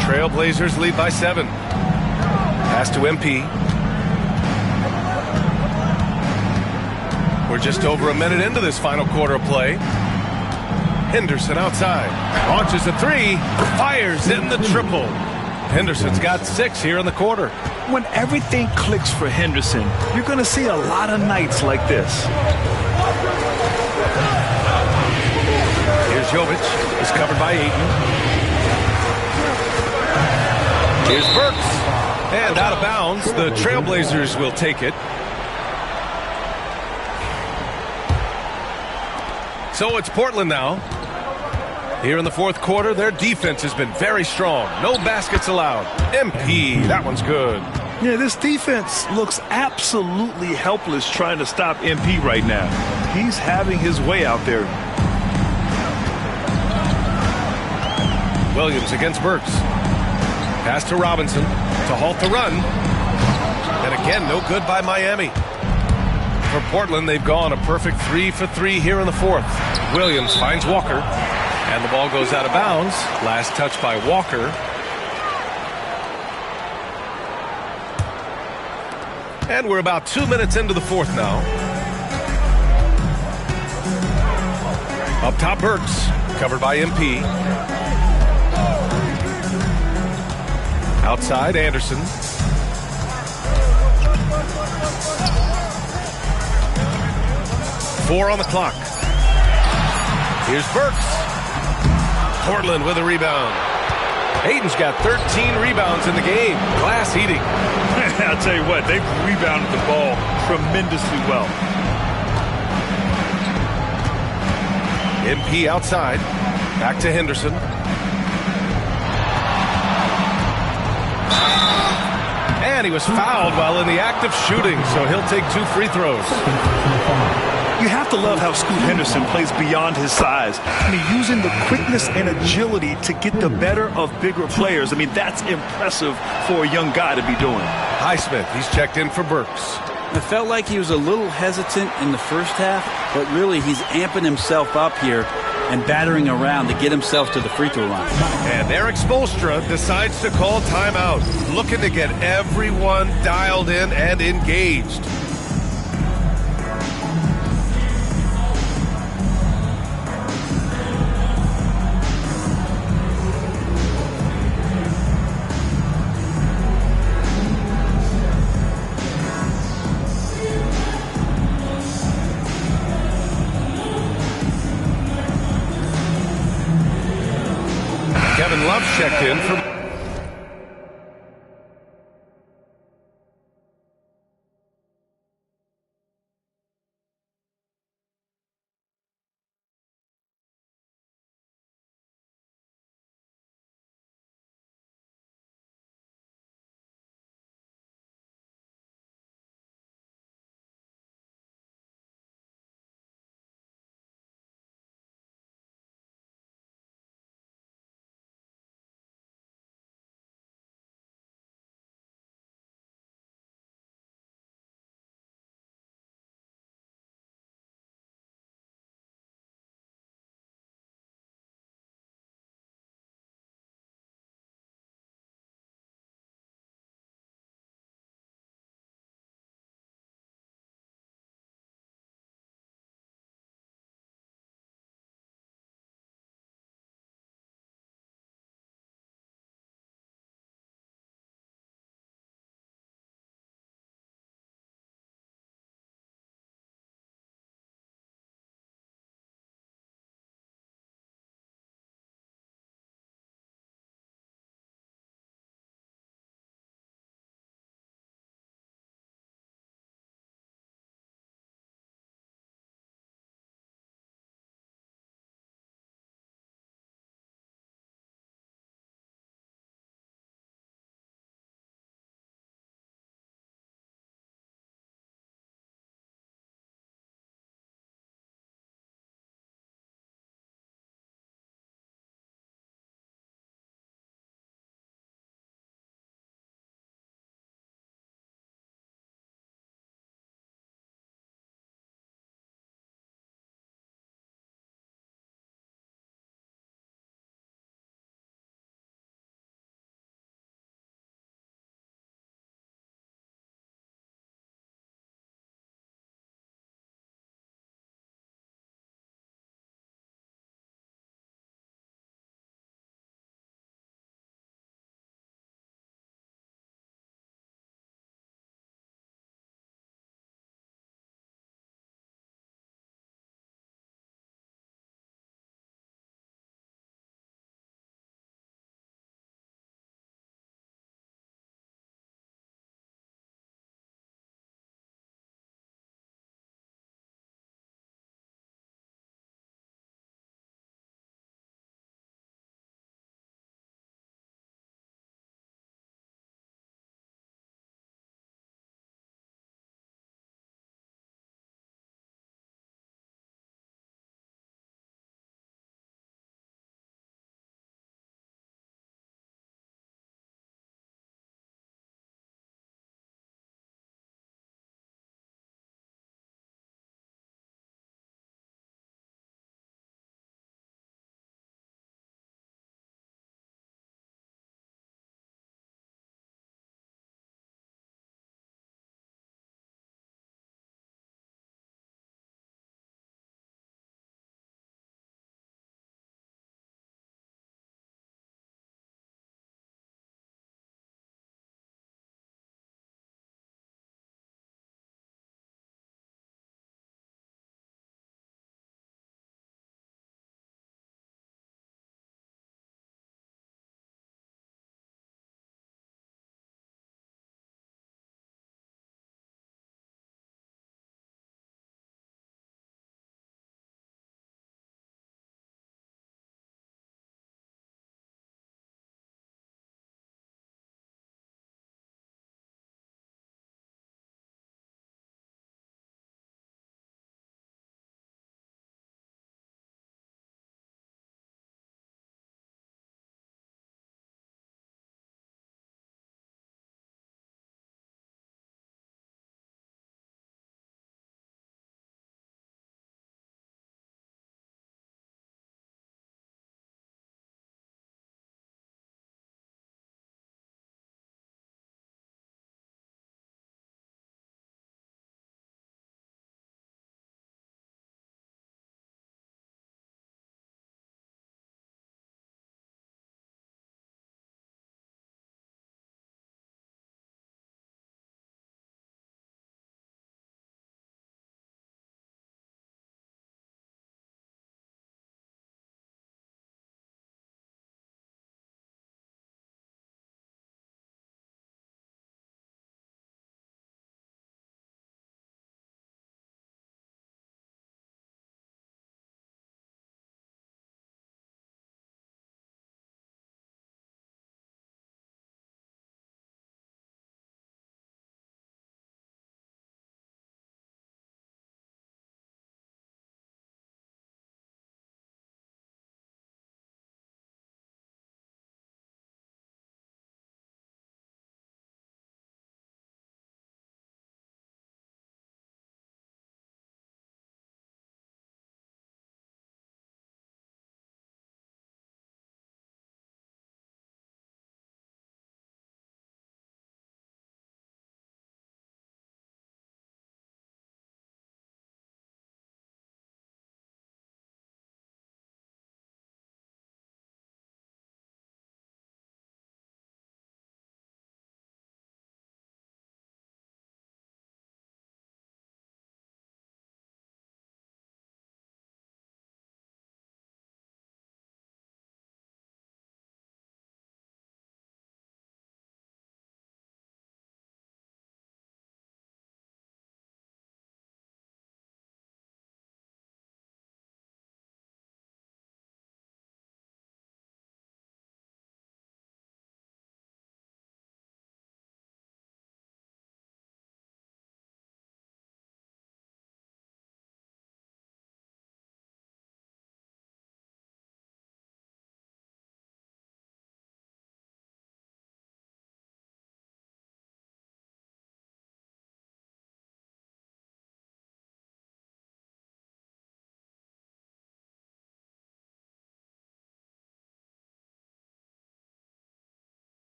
Trailblazers lead by 7. Pass to MP. We're just over a minute into this final quarter of play. Henderson outside. Launches a three. Fires in the triple. Henderson's got 6 here in the quarter. When everything clicks for Henderson, you're going to see a lot of nights like this. Here's Jovic. He's covered by Ayton. Here's Burks. And out of bounds. The Trailblazers will take it. So it's Portland now. Here in the fourth quarter, their defense has been very strong. No baskets allowed. MP, that one's good. Yeah, this defense looks absolutely helpless trying to stop MP right now. He's having his way out there. Williams against Burks. Pass to Robinson to halt the run. And again, no good by Miami. For Portland, they've gone a perfect 3 for 3 here in the fourth. Williams finds Walker, and the ball goes out of bounds. Last touch by Walker. And we're about 2 minutes into the fourth now. Up top, Burks, covered by MP. Outside, Anderson. Four on the clock. Here's Burks. Portland with a rebound. Hayden's got 13 rebounds in the game. Glass eating. I'll tell you what, they've rebounded the ball tremendously well. MP outside. Back to Henderson. And he was fouled while in the act of shooting, so he'll take 2 free throws. You have to love how Scoot Henderson plays beyond his size. I mean, using the quickness and agility to get the better of bigger players. I mean, that's impressive for a young guy to be doing. Highsmith, he's checked in for Burks. It felt like he was a little hesitant in the first half, but really he's amping himself up here and battering around to get himself to the free throw line. And Eric Spoelstra decides to call timeout, looking to get everyone dialed in and engaged. Kevin Love checked in for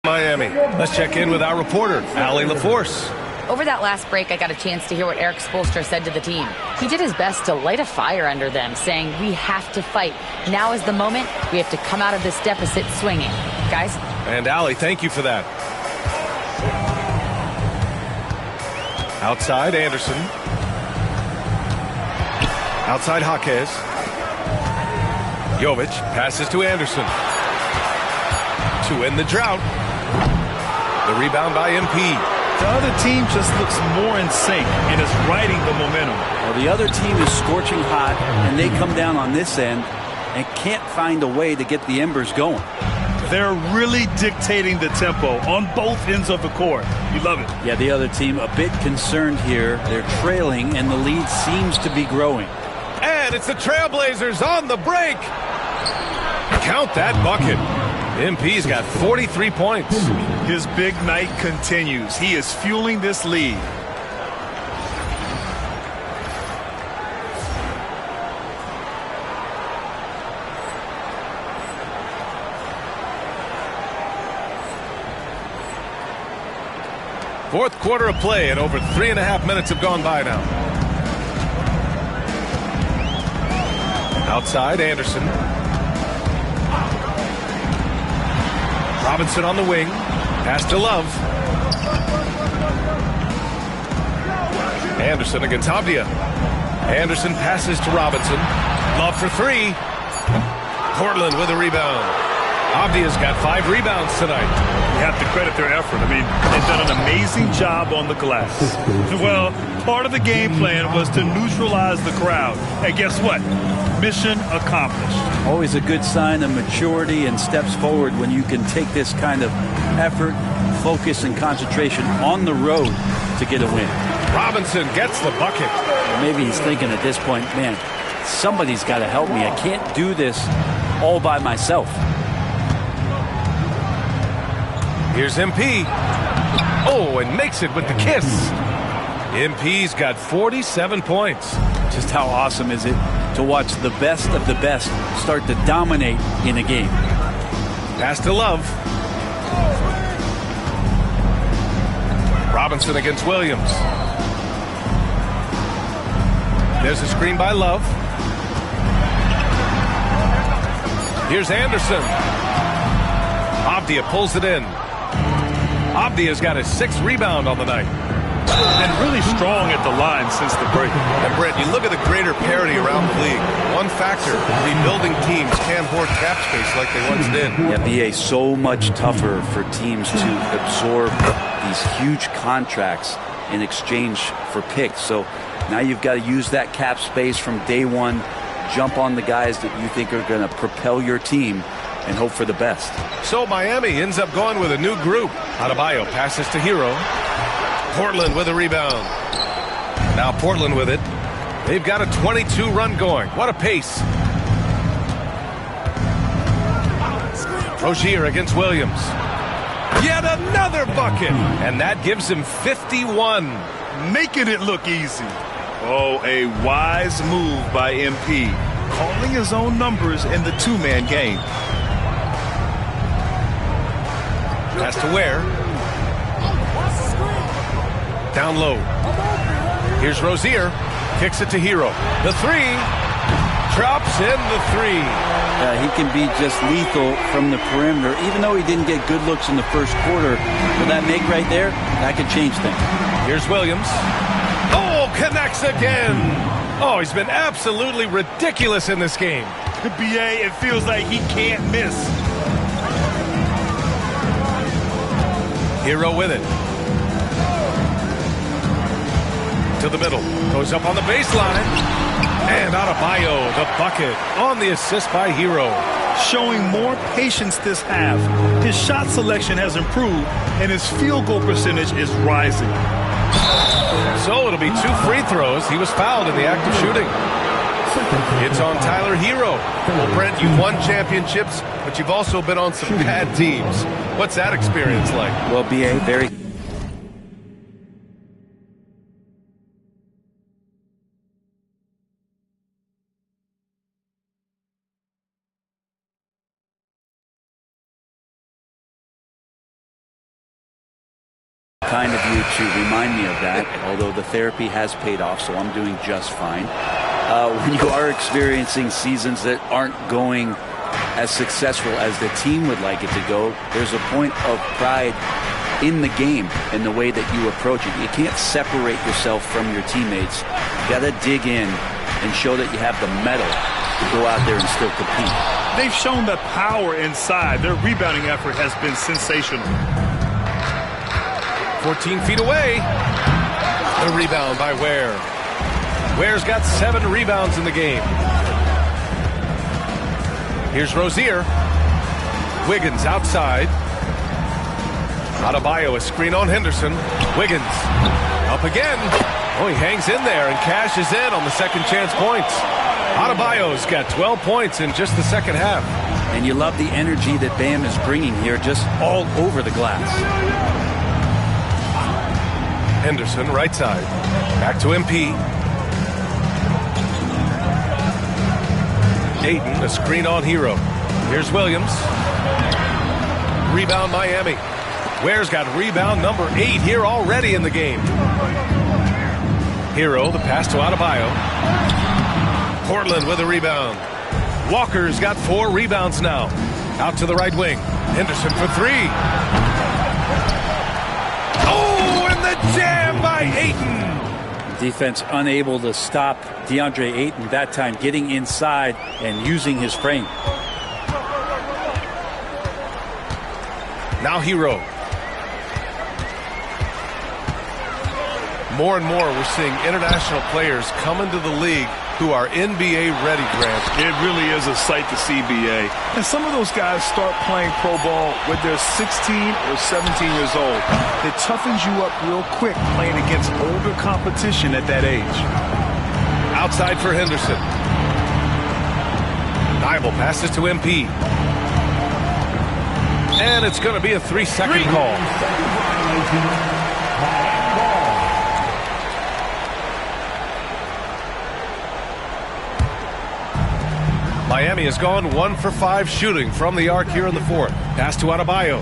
Miami. Let's check in with our reporter, Allie LaForce. Over that last break, I got a chance to hear what Eric Spoelstra said to the team. He did his best to light a fire under them, saying, we have to fight. Now is the moment. We have to come out of this deficit swinging. Guys? And Allie, thank you for that. Outside, Anderson. Outside, Jaquez. Jovic passes to Anderson. To end the drought. The rebound by MP. The other team just looks more in sync and is riding the momentum. Well, the other team is scorching hot, and they come down on this end and can't find a way to get the embers going. They're really dictating the tempo on both ends of the court. You love it. Yeah, the other team a bit concerned here. They're trailing, and the lead seems to be growing. And it's the Trailblazers on the break. Count that bucket. MP's got 43 points. His big night continues. He is fueling this lead. Fourth quarter of play, and over 3.5 minutes have gone by now. Outside, Anderson. Robinson on the wing. Pass to Love. Anderson against Abdia. Anderson passes to Robinson. Love for three. Portland with a rebound. Abdia's got 5 rebounds tonight. You have to credit their effort. I mean, they've done an amazing job on the glass. Well, part of the game plan was to neutralize the crowd. And guess what? Mission accomplished. Always a good sign of maturity and steps forward when you can take this kind of effort, focus, and concentration on the road to get a win. Robinson gets the bucket. Maybe he's thinking at this point, man, somebody's got to help me. I can't do this all by myself. Here's MP. Oh, and makes it with the kiss. MP's got 47 points. Just how awesome is it to watch the best of the best start to dominate in a game? Pass to Love. Robinson against Williams. There's a screen by Love. Here's Anderson. Abdia pulls it in. Abdia's got his 6th rebound on the night. And really strong at the line since the break. And Brett, you look at the greater parity around the league. One factor, rebuilding teams can't hoard cap space like they once did. Yeah, BA, so much tougher for teams to absorb these huge contracts in exchange for picks. So now you've got to use that cap space from day one, jump on the guys that you think are going to propel your team, and hope for the best. So Miami ends up going with a new group. Adebayo passes to Hero. Portland with a rebound. Now Portland with it. They've got a 22-run going. What a pace. Rozier against Williams. Yet another bucket. And that gives him 51. Making it look easy. Oh, a wise move by MP. Calling his own numbers in the 2-man game. Pass to Ware. Down low. Here's Rozier. Kicks it to Hero. The 3. Drops in the 3. He can be just lethal from the perimeter. Even though he didn't get good looks in the first quarter, with that make right there, that could change things. Here's Williams. Oh, connects again. Oh, he's been absolutely ridiculous in this game. BA, it feels like he can't miss. Hero with it. To the middle. Goes up on the baseline. And Adebayo, the bucket on the assist by Hero. Showing more patience this half. His shot selection has improved, and his field goal percentage is rising. So it'll be 2 free throws. He was fouled in the act of shooting. It's on Tyler Hero. Well, Brent, you've won championships, but you've also been on some bad teams. What's that experience like? Well, BA, very Kind of you to remind me of that, although the therapy has paid off, so I'm doing just fine. When you are experiencing seasons that aren't going as successful as the team would like it to go, there's a point of pride in the game and the way that you approach it. You can't separate yourself from your teammates. You got to dig in and show that you have the mettle to go out there and still compete. They've shown the power inside. Their rebounding effort has been sensational. 14 feet away. The rebound by Ware. Ware's got 7 rebounds in the game. Here's Rozier. Wiggins outside. Adebayo, a screen on Henderson. Wiggins up again. Oh, he hangs in there and cashes in on the second chance points. Adebayo's got 12 points in just the second half. And you love the energy that Bam is bringing here, just all over the glass. Henderson, right side. Back to MP. Dayton, a screen on Hero. Here's Williams. Rebound Miami. Ware's got rebound number 8 here already in the game. Hero, the pass to Adebayo. Portland with a rebound. Walker's got 4 rebounds now. Out to the right wing. Henderson for 3. Oh, and the jam by Ayton. Defense unable to stop DeAndre Ayton that time, getting inside and using his frame. Now Hero. More and more we're seeing international players come into the league who are NBA ready, Grant. It really is a sight to see, BA. And some of those guys start playing pro ball when they're 16 or 17 years old. It toughens you up real quick playing against older competition at that age. Outside for Henderson. Thibault passes to MP. And it's going to be a 3-second call. Miami has gone 1 for 5 shooting from the arc here in the fourth. Pass to Adebayo.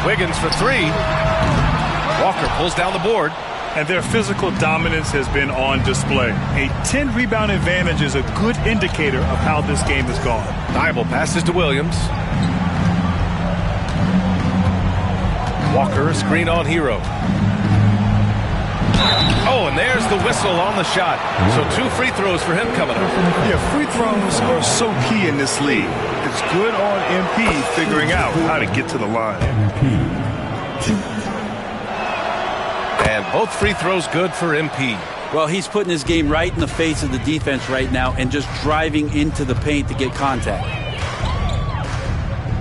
Wiggins for 3. Walker pulls down the board. And their physical dominance has been on display. A 10-rebound advantage is a good indicator of how this game has gone. Thibault passes to Williams. Walker, a screen on Hero. Oh, and there's the whistle on the shot. So 2 free throws for him coming up. Yeah, free throws are so key in this league. It's good on MP figuring out how to get to the line. And both free throws good for MP. Well, he's putting his game right in the face of the defense right now and just driving into the paint to get contact.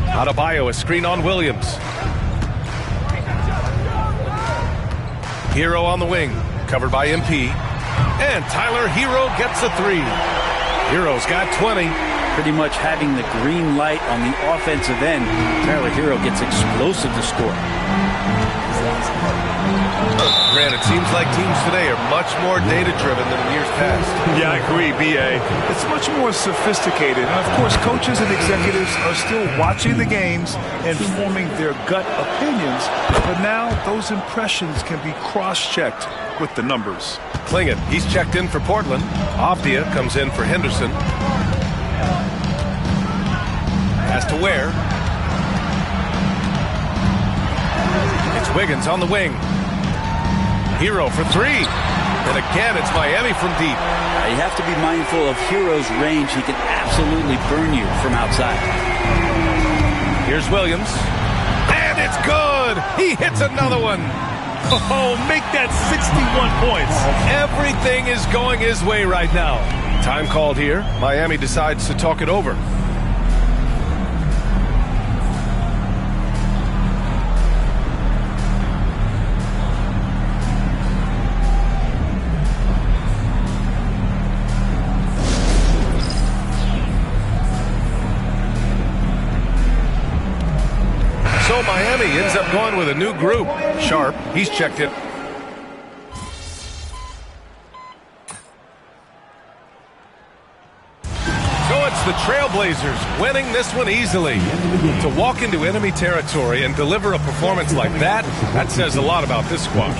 Adebayo, a screen on Williams. Hero on the wing, covered by MP. And Tyler Hero gets a 3. Hero's got 20. Pretty much having the green light on the offensive end. Tyler Hero gets explosive to score. Grant, it seems like teams today are much more data-driven than in years past. Yeah, I agree, BA. It's much more sophisticated. And, of course, coaches and executives are still watching the games and forming their gut opinions. But now those impressions can be cross-checked with the numbers. Klingon, he's checked in for Portland. Avdia comes in for Henderson. Pass to Ware. It's Wiggins on the wing. Hero for 3. And again, it's Miami from deep. You have to be mindful of Hero's range. He can absolutely burn you from outside. Here's Williams. And it's good. He hits another one. Oh, make that 61 points. Everything is going his way right now. Time called here. Miami decides to talk it over. So Miami ends up going with a new group. Sharp, he's checked it. So it's the Trailblazers, winning this one easily. To walk into enemy territory and deliver a performance like that, that says a lot about this squad.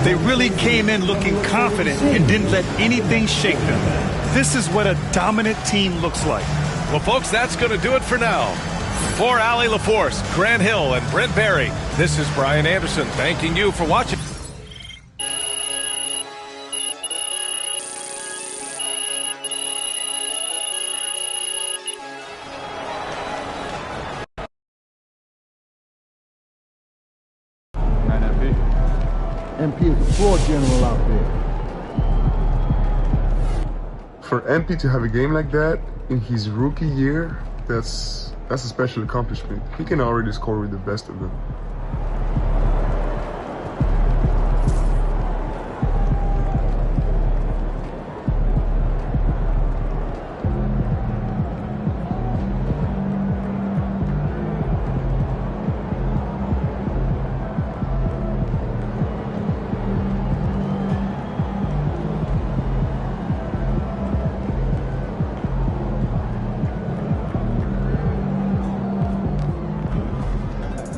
They really came in looking confident and didn't let anything shake them. This is what a dominant team looks like. Well, folks, that's going to do it for now. For Allie LaForce, Grant Hill, and Brent Barry, this is Brian Anderson thanking you for watching. MP is the floor general out there. For MP to have a game like that in his rookie year, that's a special accomplishment. He can already score with the best of them.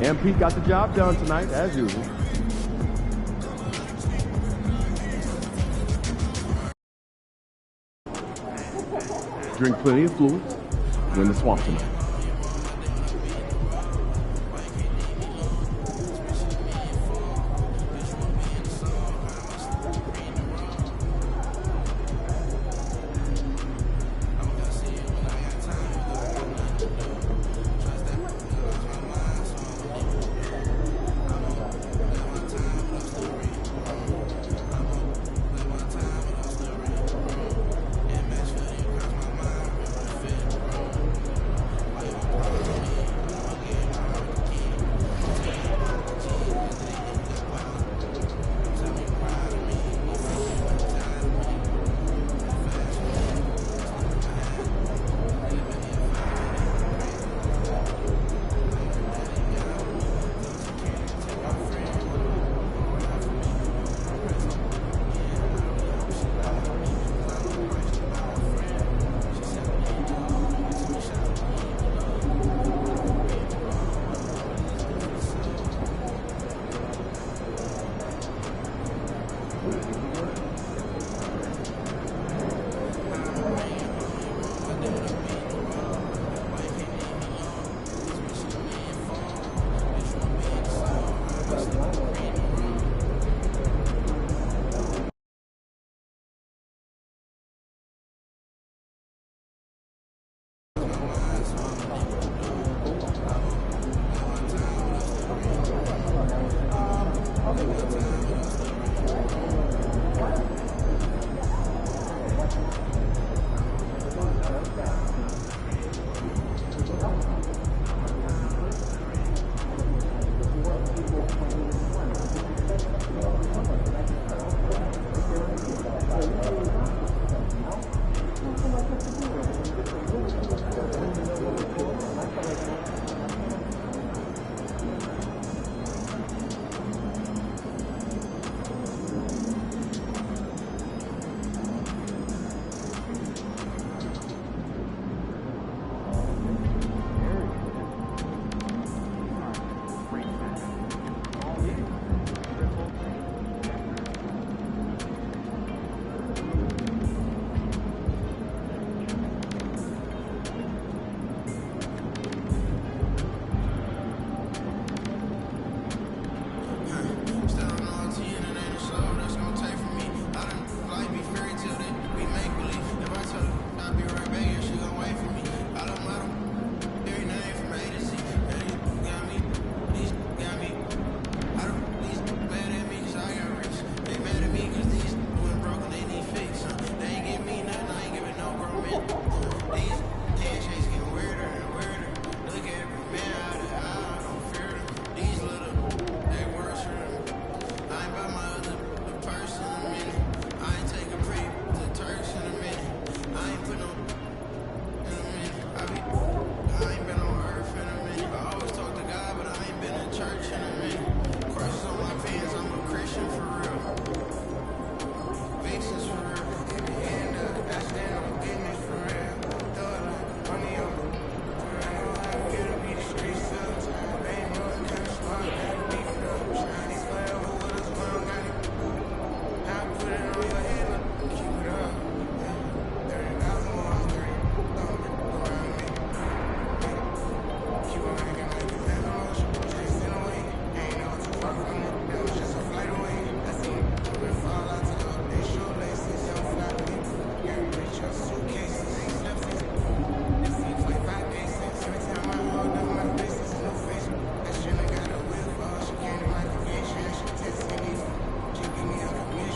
MP got the job done tonight, as usual. Drink plenty of fluids. Win the swamp tonight.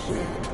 soon.